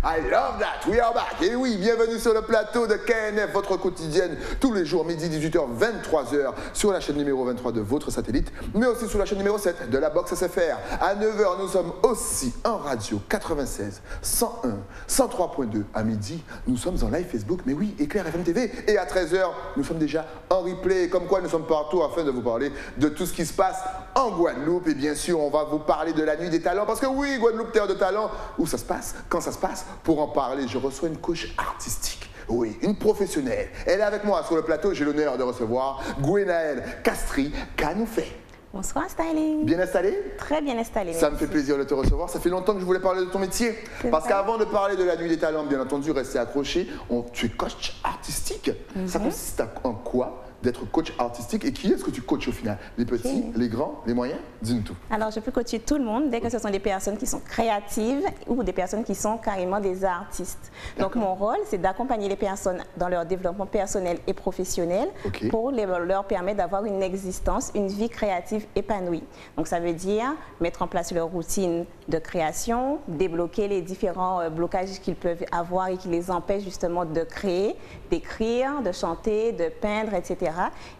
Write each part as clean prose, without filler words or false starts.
I love that, we are back. Et oui, bienvenue sur le plateau de KNF, votre quotidienne, tous les jours, midi, 18h, 23h, sur la chaîne numéro 23 de votre satellite, mais aussi sur la chaîne numéro 7 de la Box SFR. À 9h, nous sommes aussi en radio 96, 101, 103.2. À midi, nous sommes en live Facebook, mais oui, Éclair FM TV. Et à 13h, nous sommes déjà en replay, comme quoi nous sommes partout afin de vous parler de tout ce qui se passe en Guadeloupe. Et bien sûr, on va vous parler de la nuit des talents, parce que oui, Guadeloupe, terre de talent, où ça se passe, quand ça se passe. Pour en parler, je reçois une coach artistique. Oui, une professionnelle. Elle est avec moi sur le plateau. J'ai l'honneur de recevoir Gwenaëlle Castri Canoufet. Bonsoir Styling. Bien installé? Très bien installé. Ça me fait plaisir de te recevoir. Ça fait longtemps que je voulais parler de ton métier. Parce qu'avant de parler de la nuit des talents, bien entendu, restez accrochés. Tu es coach artistique. Ça consiste en quoi d'être coach artistique? Et qui est-ce que tu coaches au final? Les petits, les grands, les moyens? Dis-nous tout. Alors, je peux coacher tout le monde dès que ce sont des personnes qui sont créatives ou des personnes qui sont carrément des artistes. Donc, mon rôle, c'est d'accompagner les personnes dans leur développement personnel et professionnel pour leur permettre d'avoir une existence, une vie créative épanouie. Donc, ça veut dire mettre en place leur routine de création, débloquer les différents blocages qu'ils peuvent avoir et qui les empêchent justement de créer, d'écrire, de chanter, de peindre, etc.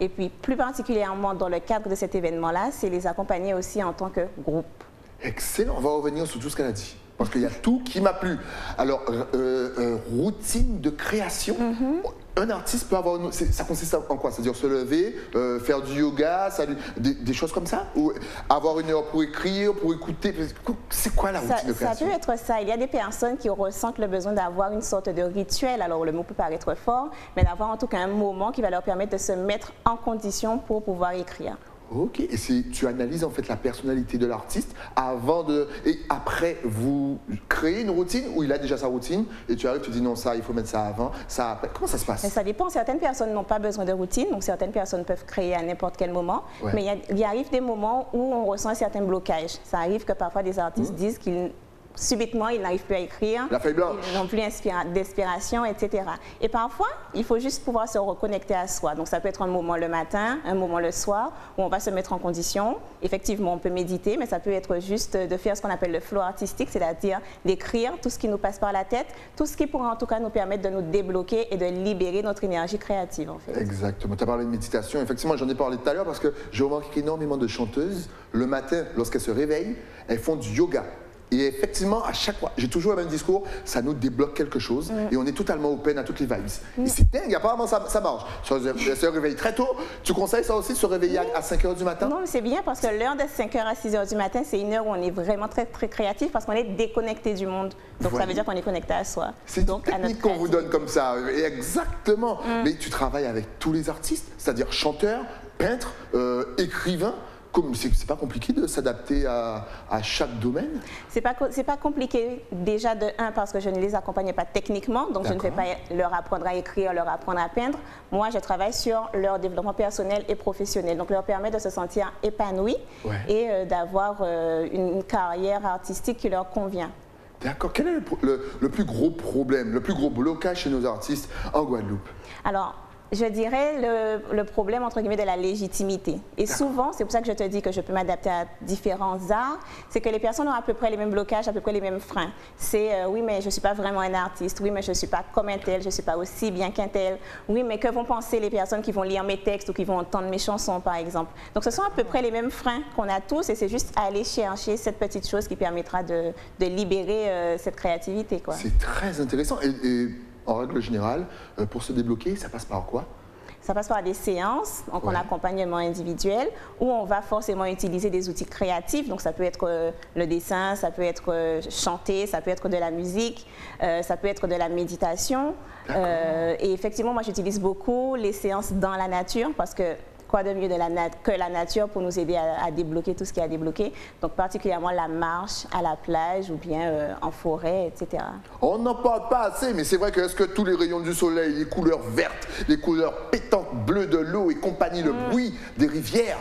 Et puis, plus particulièrement dans le cadre de cet événement-là, c'est les accompagner aussi en tant que groupe. Excellent, on va revenir sur tout ce qu'elle a dit. Parce qu'il y a tout qui m'a plu. Alors, routine de création. Un artiste peut avoir... Ça consiste en quoi? C'est-à-dire se lever, faire du yoga, des choses comme ça? Ou avoir une heure pour écrire, pour écouter? C'est quoi la routine de création? Ça peut être ça. Il y a des personnes qui ressentent le besoin d'avoir une sorte de rituel. Alors, le mot peut paraître fort, mais d'avoir en tout cas un moment qui va leur permettre de se mettre en condition pour pouvoir écrire. Ok, et tu analyses en fait la personnalité de l'artiste avant de... Et après, vous créez une routine où il a déjà sa routine et tu arrives, tu dis non, ça, il faut mettre ça avant, ça après. Comment ça se passe? Ça dépend. Certaines personnes n'ont pas besoin de routine, donc certaines personnes peuvent créer à n'importe quel moment. Mais il arrive des moments où on ressent un certain blocage. Ça arrive que parfois des artistes disent qu'ils... Subitement, ils n'arrivent plus à écrire, la feuille blanche. Ils n'ont plus d'inspiration, etc. Et parfois, il faut juste pouvoir se reconnecter à soi. Donc, ça peut être un moment le matin, un moment le soir, où on va se mettre en condition. Effectivement, on peut méditer, mais ça peut être juste de faire ce qu'on appelle le flow artistique, c'est-à-dire d'écrire tout ce qui nous passe par la tête, tout ce qui pourra en tout cas nous permettre de nous débloquer et de libérer notre énergie créative, en fait. Exactement. Tu as parlé de méditation. Effectivement, j'en ai parlé tout à l'heure parce que j'ai remarqué qu'énormément de chanteuses, le matin, lorsqu'elles se réveillent, elles font du yoga. Et effectivement, à chaque fois, j'ai toujours le même discours, ça nous débloque quelque chose et on est totalement open à toutes les vibes. Et c'est dingue, apparemment ça marche. Se réveille très tôt. Tu conseilles ça aussi, se réveiller à 5 h du matin? Non, c'est bien parce que l'heure de 5 h à 6 h du matin, c'est une heure où on est vraiment très, très créatif parce qu'on est déconnecté du monde. Donc ça veut dire qu'on est connecté à soi. C'est une technique qu'on vous donne comme ça. Exactement. Mais tu travailles avec tous les artistes, c'est-à-dire chanteurs, peintres, écrivains. C'est pas compliqué de s'adapter à chaque domaine? C'est pas compliqué déjà de un parce que je ne les accompagne pas techniquement, donc je ne vais pas leur apprendre à écrire, leur apprendre à peindre. Moi, je travaille sur leur développement personnel et professionnel, donc leur permet de se sentir épanouis et d'avoir une carrière artistique qui leur convient. D'accord. Quel est le plus gros problème, le plus gros blocage chez nos artistes en Guadeloupe? Alors, je dirais le problème, entre guillemets, de la légitimité. Et souvent, c'est pour ça que je te dis que je peux m'adapter à différents arts, c'est que les personnes ont à peu près les mêmes blocages, à peu près les mêmes freins. C'est oui, mais je ne suis pas vraiment un artiste. Oui, mais je ne suis pas comme un tel. Je ne suis pas aussi bien qu'un tel. Oui, mais que vont penser les personnes qui vont lire mes textes ou qui vont entendre mes chansons, par exemple? Donc, ce sont à peu près les mêmes freins qu'on a tous et c'est juste aller chercher cette petite chose qui permettra de libérer cette créativité, quoi. C'est très intéressant. Et en règle générale, pour se débloquer, ça passe par quoi? Ça passe par des séances, donc en accompagnement individuel, où on va forcément utiliser des outils créatifs. Donc ça peut être le dessin, ça peut être chanter, ça peut être de la musique, ça peut être de la méditation. Et effectivement, moi j'utilise beaucoup les séances dans la nature parce que quoi de mieux que la nature pour nous aider à débloquer tout ce qui est à débloquer. Donc particulièrement la marche à la plage ou bien en forêt, etc. On n'en parle pas assez, mais c'est vrai que est-ce que tous les rayons du soleil, les couleurs vertes, les couleurs pétantes bleues de l'eau et compagnie, le bruit des rivières,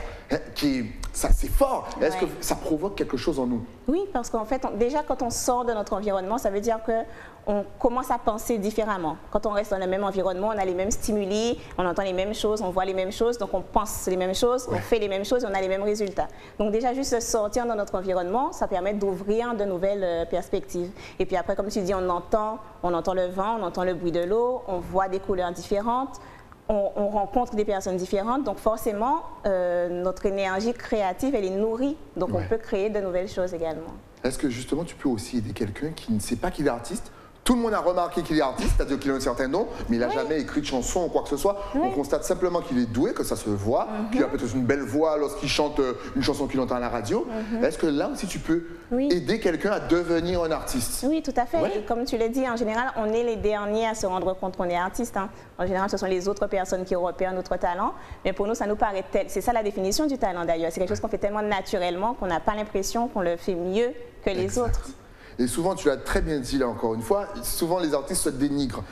Ça, c'est fort. Est-ce que ça provoque quelque chose en nous? Oui, parce qu'en fait, déjà quand on sort de notre environnement, ça veut dire qu'on commence à penser différemment. Quand on reste dans le même environnement, on a les mêmes stimuli, on entend les mêmes choses, on voit les mêmes choses, donc on pense les mêmes choses, on fait les mêmes choses et on a les mêmes résultats. Donc déjà, juste sortir dans notre environnement, ça permet d'ouvrir de nouvelles perspectives. Et puis après, comme tu dis, on entend le vent, on entend le bruit de l'eau, on voit des couleurs différentes. On rencontre des personnes différentes, donc forcément, notre énergie créative, elle est nourrie. Donc on peut créer de nouvelles choses également. Est-ce que justement, tu peux aussi aider quelqu'un qui ne sait pas qu'il est artiste? Tout le monde a remarqué qu'il est artiste, c'est-à-dire qu'il a un certain nom, mais il n'a jamais écrit de chanson ou quoi que ce soit. On constate simplement qu'il est doué, que ça se voit, qu'il a peut-être une belle voix lorsqu'il chante une chanson qu'il entend à la radio. Est-ce que là aussi tu peux aider quelqu'un à devenir un artiste? Oui, tout à fait. Et comme tu l'as dit, en général, on est les derniers à se rendre compte qu'on est artiste. En général, ce sont les autres personnes qui repèrent notre talent. Mais pour nous, ça nous paraît tel. C'est ça la définition du talent d'ailleurs. C'est quelque chose qu'on fait tellement naturellement qu'on n'a pas l'impression qu'on le fait mieux que les autres. Et souvent, tu l'as très bien dit là encore une fois, souvent les artistes se dénigrent.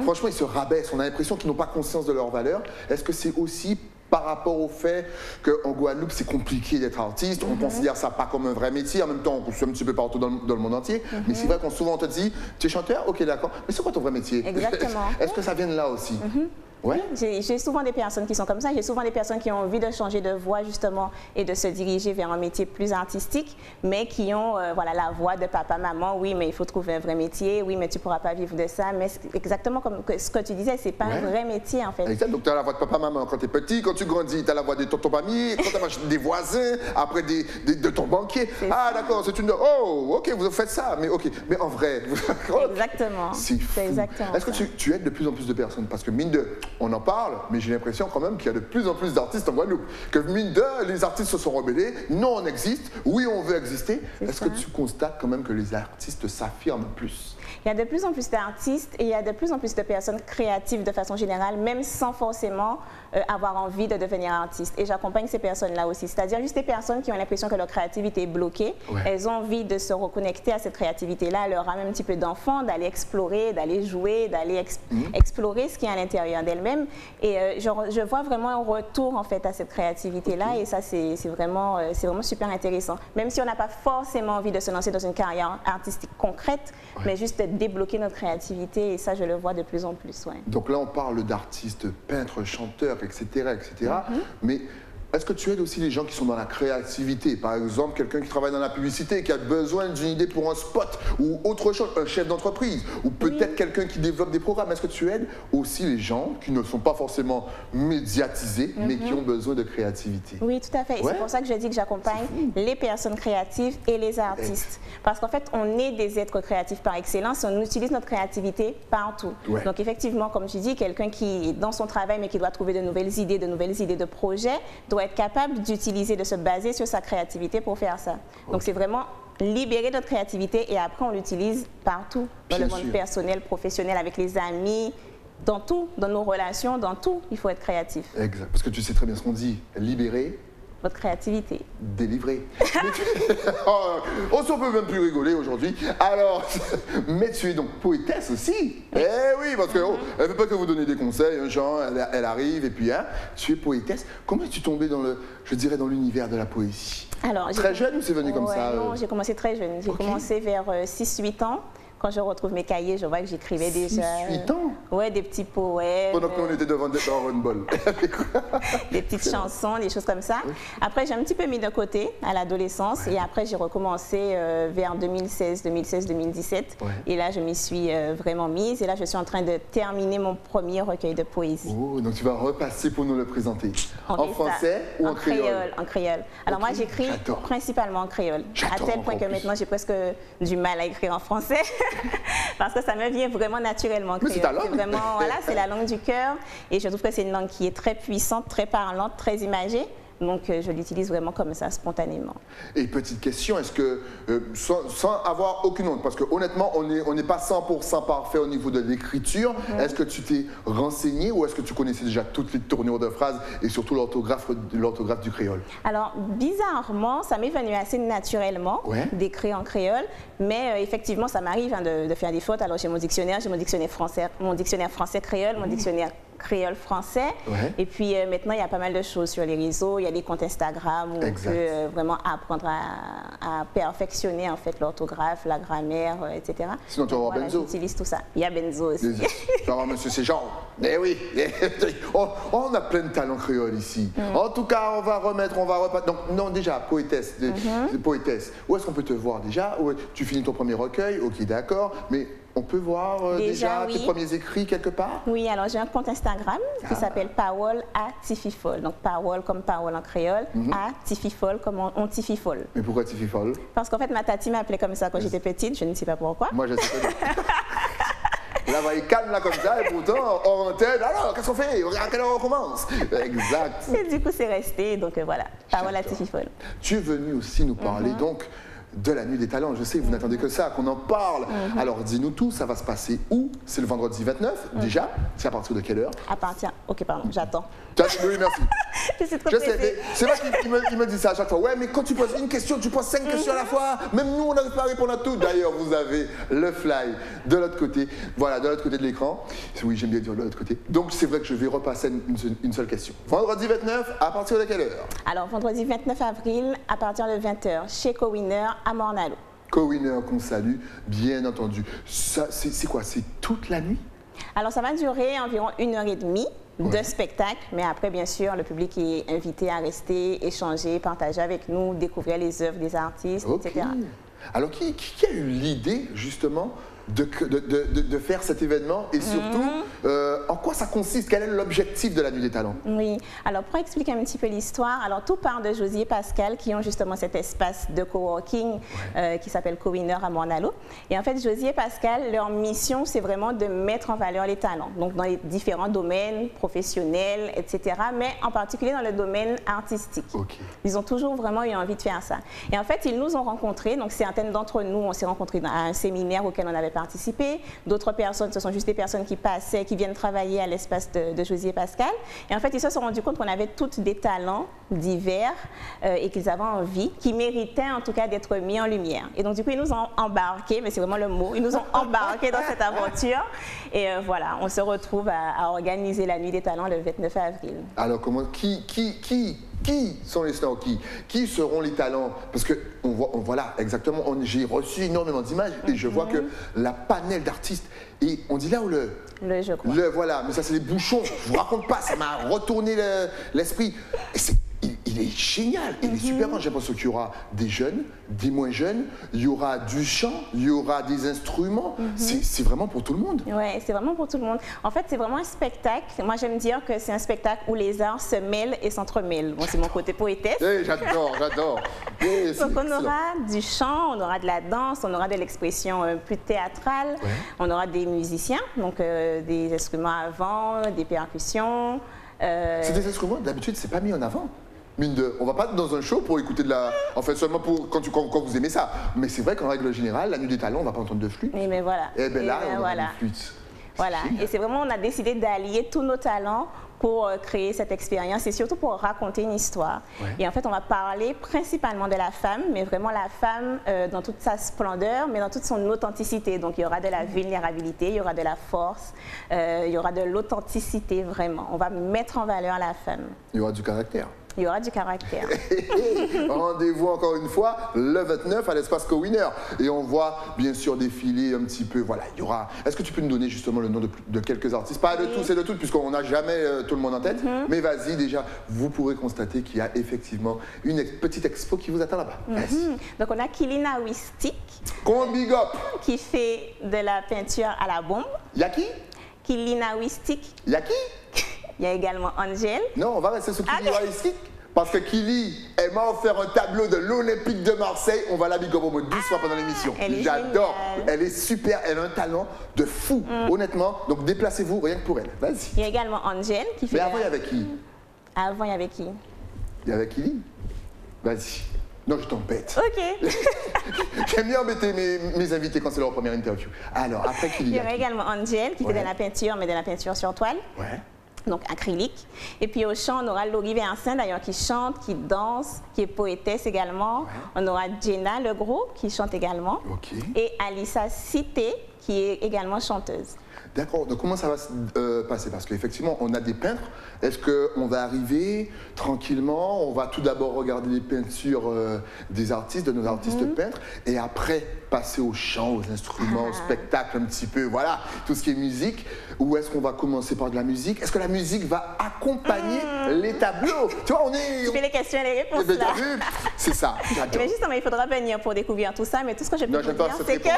Franchement, ils se rabaissent. On a l'impression qu'ils n'ont pas conscience de leur valeur. Est-ce que c'est aussi par rapport au fait qu'en Guadeloupe, c'est compliqué d'être artiste? On considère ça pas comme un vrai métier. En même temps, on se un petit peu partout dans le monde entier. Mais c'est vrai qu'on souvent on te dit, tu es chanteur? Ok, d'accord. Mais c'est quoi ton vrai métier? Exactement. Est-ce que ça vient de là aussi? Oui, j'ai souvent des personnes qui sont comme ça. J'ai souvent des personnes qui ont envie de changer de voie justement et de se diriger vers un métier plus artistique, mais qui ont voilà, la voix de papa, maman. Oui, mais il faut trouver un vrai métier. Oui, mais tu ne pourras pas vivre de ça. Mais exactement comme ce que tu disais, c'est pas un vrai métier en fait. Exact. Donc tu as la voix de papa, maman quand tu es petit. Quand tu grandis, tu as la voix de ton famille. Quand tu as des voisins, après de ton banquier. Ah d'accord, c'est une... Oh, ok, vous faites ça. Mais ok, mais en vrai... Exactement. C'est exactement. Est-ce que tu aides de plus en plus de personnes? Parce que mine de... On en parle, mais j'ai l'impression quand même qu'il y a de plus en plus d'artistes en Guadeloupe. Que mine de, les artistes se sont rebellés. Non, on existe. Oui, on veut exister. Est-ce que tu constates quand même que les artistes s'affirment plus? Il y a de plus en plus d'artistes et il y a de plus en plus de personnes créatives de façon générale, même sans forcément avoir envie de devenir artiste. Et j'accompagne ces personnes-là aussi. C'est-à-dire juste des personnes qui ont l'impression que leur créativité est bloquée. Elles ont envie de se reconnecter à cette créativité-là, leur âme un petit peu d'enfant, d'aller explorer, d'aller jouer, d'aller explorer ce qui est à l'intérieur d'elles-mêmes. Et je vois vraiment un retour en fait à cette créativité-là et ça c'est vraiment super intéressant. Même si on n'a pas forcément envie de se lancer dans une carrière artistique concrète, mais juste de débloquer notre créativité et ça je le vois de plus en plus. Donc là on parle d'artistes, peintres, chanteurs, etc. etc. Mais est-ce que tu aides aussi les gens qui sont dans la créativité? Par exemple, quelqu'un qui travaille dans la publicité et qui a besoin d'une idée pour un spot ou autre chose, un chef d'entreprise ou peut-être quelqu'un qui développe des programmes. Est-ce que tu aides aussi les gens qui ne sont pas forcément médiatisés mais qui ont besoin de créativité? Oui, tout à fait. Et c'est pour ça que je dis que j'accompagne les personnes créatives et les artistes. Parce qu'en fait, on est des êtres créatifs par excellence et on utilise notre créativité partout. Donc effectivement, comme tu dis, quelqu'un qui est dans son travail mais qui doit trouver de nouvelles idées de projets, doit être capable d'utiliser, de se baser sur sa créativité pour faire ça. Donc c'est vraiment libérer notre créativité et après on l'utilise partout, dans le monde personnel, professionnel, avec les amis, dans tout, dans nos relations, dans tout, il faut être créatif. Exact, parce que tu sais très bien ce qu'on dit, libérer votre créativité. Délivrer. On s'en peut même plus rigoler aujourd'hui. Alors, mais tu es donc poétesse aussi. Eh oui, parce qu'elle ne veut pas que vous donner des conseils, genre, elle arrive et puis, tu es poétesse. Comment es-tu tombée dans dans l'univers de la poésie? Alors, très jeune ou c'est venu comme ça? Non, j'ai commencé très jeune. J'ai commencé vers 6-8 ans. Quand je retrouve mes cahiers, je vois que j'écrivais déjà... 8 ans? Ouais, des petits poèmes. Pendant qu'on était devant un bol. Des petites chansons, des choses comme ça. Après, j'ai un petit peu mis de côté à l'adolescence et après, j'ai recommencé vers 2016-2017. Et là, je m'y suis vraiment mise. Et là, je suis en train de terminer mon premier recueil de poésie. Oh, donc tu vas repasser pour nous le présenter. En français ou en créole? En créole. Alors moi, j'écris principalement en créole. À tel point que maintenant, j'ai presque du mal à écrire en français. Parce que ça me vient vraiment naturellement. Mais c'est ta langue. Vraiment, voilà, c'est la langue du cœur. Et je trouve que c'est une langue qui est très puissante, très parlante, très imagée. Donc, je l'utilise vraiment comme ça, spontanément. Et petite question, est-ce que, sans avoir aucune honte, parce que honnêtement, on n'est pas 100% parfait au niveau de l'écriture, est-ce que tu t'es renseigné ou est-ce que tu connaissais déjà toutes les tournures de phrases et surtout l'orthographe du créole? Alors, bizarrement, ça m'est venu assez naturellement d'écrire en créole, mais effectivement, ça m'arrive de faire des fautes. Alors, j'ai mon dictionnaire français-créole, mon dictionnaire créole français. Et puis maintenant, il y a pas mal de choses sur les réseaux. Il y a des comptes Instagram où on peut vraiment apprendre à perfectionner en fait l'orthographe, la grammaire, etc. Sinon, tu vas voir Benzo. J'utilise tout ça. Il y a Benzo aussi. Tu vas voir Monsieur Séjean. Eh oui, on a plein de talents créoles ici. En tout cas, on va remettre. Donc, non, déjà, poétesse. Poétesse. Où est-ce qu'on peut te voir déjà? Tu finis ton premier recueil, ok, d'accord. Mais on peut voir déjà tes premiers écrits quelque part? Oui, alors j'ai un compte Instagram qui s'appelle Parole à Tififol. Donc parole comme parole en créole, à Tififol comme on Tififol. Mais pourquoi Tififol? Parce qu'en fait, ma tati m'appelait comme ça quand j'étais petite, je ne sais pas pourquoi. Moi, je sais pas. Là, il calme là comme ça, et pourtant, hors antenne, alors, qu'est-ce qu'on fait? À quelle heure on commence? Exact. Et du coup, c'est resté, donc voilà, Parole à Tififol. Tu es venu aussi nous parler, donc, de la Nuit des Talents. Je sais que vous n'attendez que ça, qu'on en parle. Alors, dis-nous tout, ça va se passer où? C'est le vendredi 29, déjà? C'est à partir de quelle heure? À partir... Ok, pardon, j'attends. Oui, merci. Je sais, c'est vrai qu'il me dit ça à chaque fois. Ouais, mais quand tu poses une question, tu poses 5 questions à la fois. Même nous, on n'arrive pas à répondre à tout. D'ailleurs, vous avez le fly de l'autre côté. Voilà, de l'autre côté de l'écran. Oui, j'aime bien dire de l'autre côté. Donc, c'est vrai que je vais repasser une seule question. Vendredi 29, à partir de quelle heure? Alors, vendredi 29 avril, à partir de 20h, chez Co-Winner à Morne-à-l'Eau. Co-Winner qu'on salue, bien entendu. C'est quoi? C'est toute la nuit? Alors, ça va durer environ 1h30 de spectacle, mais après, bien sûr, le public est invité à rester, échanger, partager avec nous, découvrir les œuvres des artistes, etc. Alors, qui a eu l'idée, justement, de faire cet événement et surtout, en quoi ça consiste? Quel est l'objectif de la Nuit des Talents? Oui, alors pour expliquer un petit peu l'histoire, alors tout part de Josie et Pascal qui ont justement cet espace de coworking qui s'appelle Co-Winner à Morne-à-l'Eau. Et en fait, Josie et Pascal, leur mission, c'est vraiment de mettre en valeur les talents, donc dans les différents domaines professionnels, etc., mais en particulier dans le domaine artistique. Ils ont toujours vraiment eu envie de faire ça. Et en fait, ils nous ont rencontrés, donc certaines d'entre nous, on s'est rencontrés à un séminaire auquel on avait participé. D'autres personnes, ce sont juste des personnes qui passaient, qui viennent travailler à l'espace de Josie et Pascal. Et en fait, ils se sont rendus compte qu'on avait toutes des talents divers et qu'ils avaient envie, qui méritaient en tout cas d'être mis en lumière. Et donc, du coup, ils nous ont embarqués, mais c'est vraiment le mot, ils nous ont embarqués dans cette aventure. Et voilà, on se retrouve à organiser la Nuit des Talents le 29 avril. Alors, comment, qui sont les stars? Qui seront les talents? Parce que voilà, exactement, j'ai reçu énormément d'images et je vois que la panel d'artistes, et on dit là où je crois. Voilà, mais ça c'est les bouchons, je vous raconte pas, ça m'a retourné l'esprit. Il est génial, il est super bon. J'ai l'impression qu'il y aura des jeunes, des moins jeunes, il y aura du chant, il y aura des instruments. C'est vraiment pour tout le monde. Oui, c'est vraiment pour tout le monde. En fait, c'est vraiment un spectacle. Moi, j'aime dire que c'est un spectacle où les arts se mêlent et s'entremêlent. Bon, c'est mon côté poétesse. J'adore. Donc, on aura du chant, on aura de la danse, on aura de l'expression plus théâtrale, on aura des musiciens, donc des instruments à vent, des percussions. C'est des instruments, d'habitude, c'est pas mis en avant. Mine de, on va pas dans un show pour écouter de la... Enfin, seulement pour quand vous aimez ça. Mais c'est vrai qu'en règle générale, la Nuit des Talents, on va pas entendre de flûte. Mais voilà. Et bien là, on a une flûte. Voilà. Et c'est vraiment, on a décidé d'allier tous nos talents pour créer cette expérience et surtout pour raconter une histoire. Et en fait, on va parler principalement de la femme, mais vraiment la femme dans toute sa splendeur, mais dans toute son authenticité. Donc, il y aura de la vulnérabilité, il y aura de la force, il y aura de l'authenticité vraiment. On va mettre en valeur la femme. Il y aura du caractère. Il y aura du caractère. Rendez-vous encore une fois le 29 à l'espace Co-Winner. Et on voit bien sûr défiler un petit peu. Voilà, il y aura. Est-ce que tu peux nous donner justement le nom de quelques artistes? Pas de tous et de toutes, puisqu'on n'a jamais tout le monde en tête. Mais vas-y, déjà, vous pourrez constater qu'il y a effectivement une petite expo qui vous attend là-bas. Donc on a Kilina Wistik. Big up. Qui fait de la peinture à la bombe. Y'a qui? Kilina Wistik. Y'a qui? Il y a également Angel. Non, on va rester sur Kilina Wistik. Parce que Kili, elle m'a offert un tableau de l'Olympique de Marseille. On va la big up au moins 10 fois pendant l'émission. J'adore. Elle est super. Elle a un talent de fou, honnêtement. Donc déplacez-vous rien que pour elle. Vas-y. Il y a également Angel qui fait. Mais avant, il y avait qui? Avant, il y avait qui? Il y avait Kili. Vas-y. Non, je t'embête. Ok. J'aime bien embêter mes invités quand c'est leur première interview. Alors, après Kili. Il y aura également Angel qui fait de la peinture, mais de la peinture sur toile. Donc acrylique. Et puis au chant, on aura Laurie Versin d'ailleurs qui chante, qui danse, qui est poétesse également. On aura Jenna Legros qui chante également. Et Alissa Cité qui est également chanteuse. D'accord, donc comment ça va se passer? Parce qu'effectivement, on a des peintres. Est-ce qu'on va arriver tranquillement, on va tout d'abord regarder les peintures des artistes, de nos artistes peintres, et après passer au chant, aux instruments, au spectacle un petit peu, voilà, tout ce qui est musique? Ou est-ce qu'on va commencer par de la musique? Est-ce que la musique va accompagner les tableaux? Tu vois, on est... Tu fais les questions et les réponses Eh ben, là. t'as vu? C'est ça, j'adore. Mais justement, il faudra venir pour découvrir tout ça, mais tout ce que je peux vous dire, c'est que...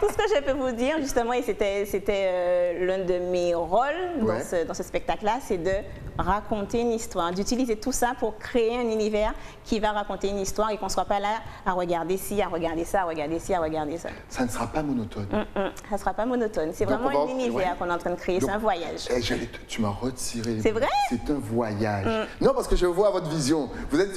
Tout ce que je peux vous dire, justement, et c'était l'un de mes rôles dans ce spectacle-là, c'est de raconter une histoire, d'utiliser tout ça pour créer un univers qui va raconter une histoire et qu'on ne soit pas là à regarder ci, à regarder ça, à regarder ci, à regarder ça. Ça ne sera pas monotone. Ça ne sera pas monotone. C'est vraiment un univers qu'on est en train de créer, c'est un voyage. Tu m'as retiré. C'est vrai? C'est un voyage. Non, parce que je vois votre vision.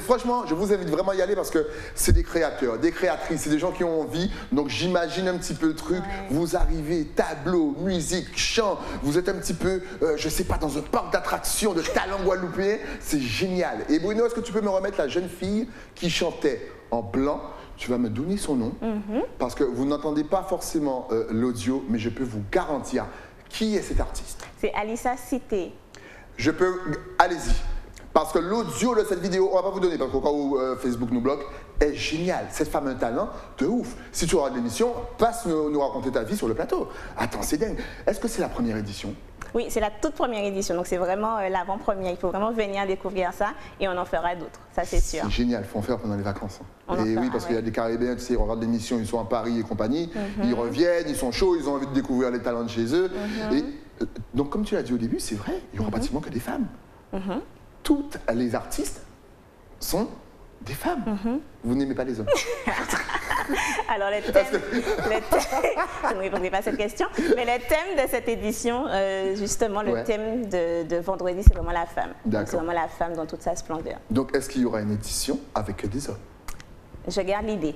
Franchement, je vous invite vraiment à y aller parce que c'est des créateurs, des créatrices, c'est des gens qui ont envie. Donc j'imagine un petit peu le truc. Vous arrivez, tableau, musique, chant. Vous êtes un petit peu, je sais pas, dans un parc d'attractions de talent guadeloupéen. C'est génial. Et Bruno, est-ce que tu peux me remettre la jeune fille qui chantait en blanc? Tu vas me donner son nom parce que vous n'entendez pas forcément l'audio, mais je peux vous garantir qui est cet artiste. C'est Alissa Cité. Je peux... Allez-y. Parce que l'audio de cette vidéo, on ne va pas vous donner parce qu'au cas où Facebook nous bloque, est génial. Cette femme a un talent de ouf. Si tu auras de l'émission, passe nous raconter ta vie sur le plateau. Attends, c'est dingue. Est-ce que c'est la première édition? Oui, c'est la toute première édition, donc c'est vraiment l'avant-première. Il faut vraiment venir découvrir ça et on en fera d'autres, ça c'est sûr. C'est génial, il faut en faire pendant les vacances. Et oui, parce qu'il y a des Caribéens, tu sais, ils regardent l'émission, ils sont à Paris et compagnie, ils reviennent, ils sont chauds, ils ont envie de découvrir les talents de chez eux. Et, donc comme tu l'as dit au début, c'est vrai, il n'y aura pratiquement que des femmes. Toutes les artistes sont des femmes. Vous n'aimez pas les hommes? Alors le thème, je ne répondrai pas à cette question, mais le thème de cette édition, justement, le thème de vendredi, c'est vraiment la femme. C'est vraiment la femme dans toute sa splendeur. Donc est-ce qu'il y aura une édition avec que des hommes? Je garde l'idée.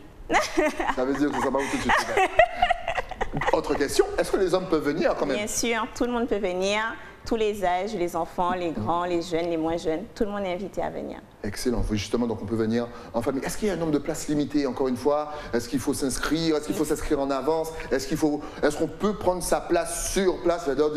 Ça veut dire que ça va tout de suite. Autre question, est-ce que les hommes peuvent venir quand même? Bien sûr, tout le monde peut venir. Tous les âges, les enfants, les grands, les jeunes, les moins jeunes, tout le monde est invité à venir. Excellent, justement, donc on peut venir en famille. Est-ce qu'il y a un nombre de places limité, encore une fois? Est-ce qu'il faut s'inscrire? Est-ce qu'il faut s'inscrire en avance? Est-ce qu'on peut prendre sa place sur place? J'adore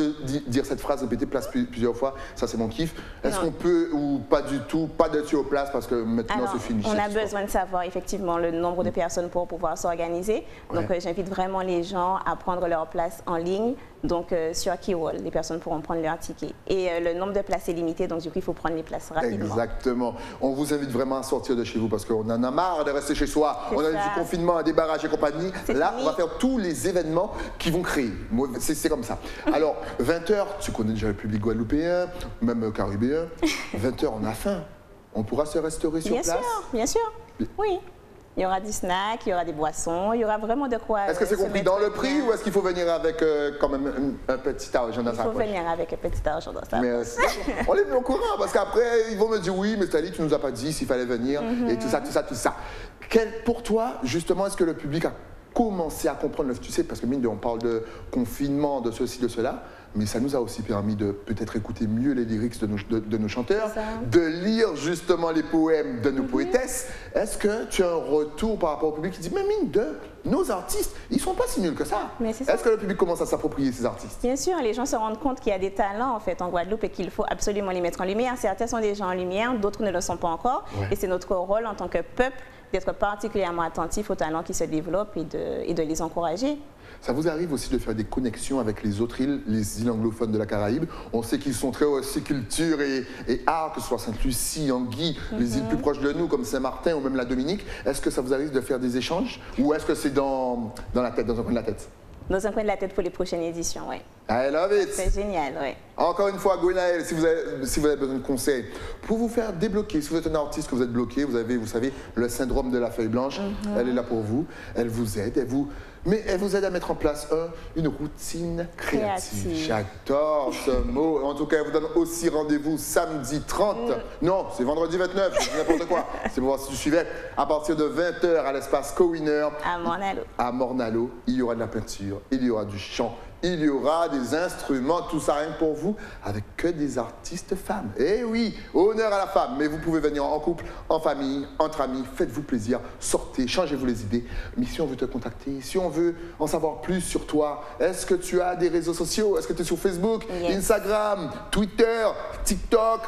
dire cette phrase, répéter place plusieurs fois, ça c'est mon kiff. Est-ce qu'on peut ou pas du tout, pas de sur place parce que maintenant c'est fini? On a besoin de savoir effectivement le nombre de personnes pour pouvoir s'organiser. Donc j'invite vraiment les gens à prendre leur place en ligne. Donc sur Keywall, les personnes pourront prendre leur ticket. Et le nombre de places est limité, donc du coup il faut prendre les places rapidement. Exactement. On vous invite vraiment à sortir de chez vous parce qu'on en a marre de rester chez soi. On a eu du confinement, des barrages et compagnie. Là, on va faire tous les événements qui vont créer. C'est comme ça. Alors, 20h, tu connais déjà le public guadeloupéen, même caribéen. 20h, on a faim. On pourra se restaurer sur place? Bien sûr, oui. Il y aura du snack, il y aura des boissons, il y aura vraiment de quoi. Est-ce que c'est compris dans le prix ou est-ce qu'il faut venir avec quand même un petit argent dans sa poche? Il faut venir avec un petit argent dans sa poche. On les met au courant parce qu'après ils vont me dire oui, mais Stali, tu nous as pas dit s'il fallait venir et tout ça, tout ça, tout ça. Pour toi, justement, est-ce que le public a commencé à comprendre, tu sais, parce que mine de, on parle de confinement, de ceci, de cela, mais ça nous a aussi permis de peut-être écouter mieux les lyrics de nos chanteurs, de lire justement les poèmes de nos poétesses. Est-ce que tu as un retour par rapport au public qui dit, mais mine de, nos artistes, ils sont pas si nuls que ça. Est-ce que le public commence à s'approprier ces artistes? Bien sûr, les gens se rendent compte qu'il y a des talents en fait en Guadeloupe et qu'il faut absolument les mettre en lumière. Certains sont déjà en lumière, d'autres ne le sont pas encore. Et c'est notre rôle en tant que peuple d'être particulièrement attentif aux talents qui se développent et de les encourager. Ça vous arrive aussi de faire des connexions avec les autres îles, les îles anglophones de la Caraïbe? On sait qu'ils sont très aussi culture et art, que ce soit Sainte-Lucie, Anguille, les îles plus proches de nous comme Saint-Martin ou même la Dominique. Est-ce que ça vous arrive de faire des échanges ou est-ce que c'est dans la tête, dans un coin de la tête? Dans un coin de la tête pour les prochaines éditions, oui. I love it! C'est génial, oui. Encore une fois, Gwenaëlle, si vous avez besoin de conseils pour vous faire débloquer, si vous êtes un artiste que vous êtes bloqué, vous savez, le syndrome de la feuille blanche, elle est là pour vous, elle vous aide, mais elle vous aide à mettre en place une routine créative. J'adore ce mot. En tout cas, elle vous donne aussi rendez-vous samedi 30. Non, c'est vendredi 29, je dis n'importe quoi. C'est pour voir si tu suivais. À partir de 20h à l'espace Co-Winner. À Morne-à-l'Eau. À Morne-à-l'Eau, il y aura de la peinture, il y aura du chant, il y aura des instruments, tout ça rien que pour vous, avec que des artistes femmes. Eh oui, honneur à la femme, mais vous pouvez venir en couple, en famille, entre amis, faites-vous plaisir, sortez, changez-vous les idées. Mais si on veut te contacter, si on veut en savoir plus sur toi, est-ce que tu as des réseaux sociaux? Est-ce que tu es sur Facebook, Instagram, Twitter, TikTok?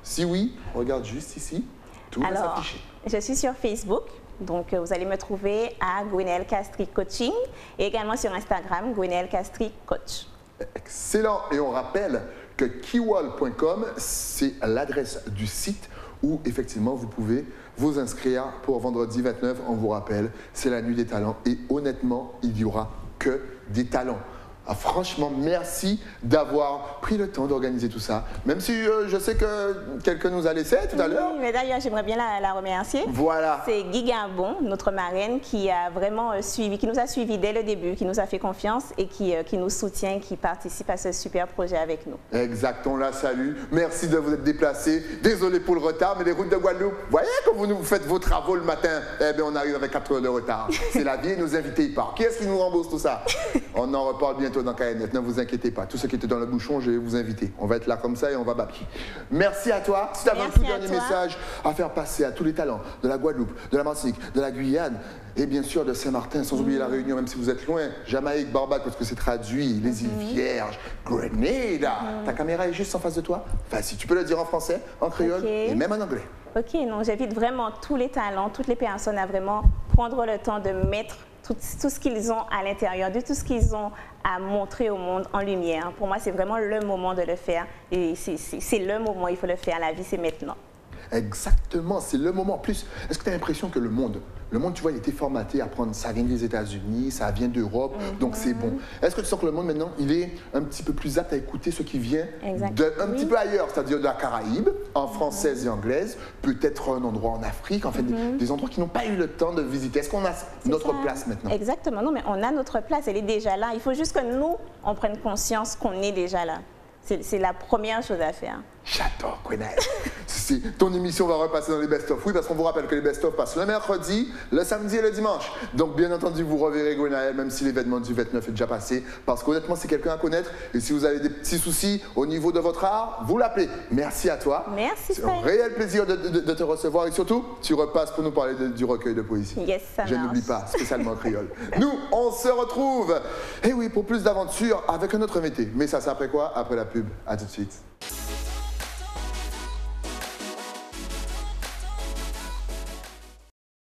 Si oui, regarde juste ici, tout va s'afficher. Je suis sur Facebook. Donc, vous allez me trouver à Gwenaëlle Castries Coaching et également sur Instagram, Gwenaëlle Castries Coach. Excellent. Et on rappelle que kiwal.com, c'est l'adresse du site où effectivement vous pouvez vous inscrire pour vendredi 29. On vous rappelle, c'est la nuit des talents et honnêtement, il n'y aura que des talents. Ah, franchement, merci d'avoir pris le temps d'organiser tout ça. Même si je sais que quelqu'un nous a laissé tout à l'heure. Oui, mais d'ailleurs, j'aimerais bien la remercier. Voilà. C'est Guy Garbon, notre marraine, qui a vraiment suivi, qui nous a suivis dès le début, qui nous a fait confiance et qui nous soutient, qui participe à ce super projet avec nous. Exact, on la salue. Merci de vous être déplacé. Désolé pour le retard, mais les routes de Guadeloupe, vous voyez quand vous nous faites vos travaux le matin, eh bien, on arrive avec 4 heures de retard. C'est la vie et nos invités y partent. Qui est-ce qui nous rembourse tout ça? On en reparle bientôt dans KNF, ne vous inquiétez pas. Tous ceux qui étaient dans le bouchon, je vais vous inviter. On va être là comme ça et on va babiller. Merci à toi. Si tu avais un tout dernier message à faire passer à tous les talents de la Guadeloupe, de la Martinique, de la Guyane et bien sûr de Saint-Martin, sans oublier la Réunion, même si vous êtes loin, Jamaïque, Barbade, parce que c'est traduit, les îles Vierges, Grenada. Ta caméra est juste en face de toi. Enfin, si tu peux le dire en français, en créole et même en anglais. Ok, non, j'invite vraiment tous les talents, toutes les personnes à vraiment prendre le temps de mettre tout ce qu'ils ont à l'intérieur, de tout ce qu'ils ont à montrer au monde en lumière. Pour moi, c'est vraiment le moment de le faire. Et c'est le moment, il faut le faire. La vie, c'est maintenant. Exactement, c'est le moment. En plus, est-ce que tu as l'impression que le monde, tu vois, il était formaté à prendre, ça vient des États-Unis, ça vient d'Europe, donc c'est bon. Est-ce que tu sens que le monde maintenant, il est un petit peu plus apte à écouter ce qui vient d'un petit peu ailleurs, c'est-à-dire de la Caraïbe, en française et anglaise, peut-être un endroit en Afrique, en fait, des endroits qui n'ont pas eu le temps de visiter. Est-ce qu'on a notre place maintenant? Exactement, non, mais on a notre place, elle est déjà là. Il faut juste que nous, on prenne conscience qu'on est déjà là. C'est la première chose à faire. J'adore, Gwenaëlle. Ton émission va repasser dans les best-of. Oui, parce qu'on vous rappelle que les best-of passent le mercredi, le samedi et le dimanche. Donc, bien entendu, vous reverrez Gwenaëlle, même si l'événement du 29 est déjà passé. Parce qu'honnêtement, c'est quelqu'un à connaître. Et si vous avez des petits soucis au niveau de votre art, vous l'appelez. Merci à toi. Merci. C'est un réel plaisir de te recevoir. Et surtout, tu repasses pour nous parler du recueil de poésie. Yes, ça marche. Je n'oublie pas, spécialement en créole. Nous, on se retrouve. Et oui, pour plus d'aventures avec un autre invité. Mais ça, c'est après quoi? Après la pub. À tout de suite.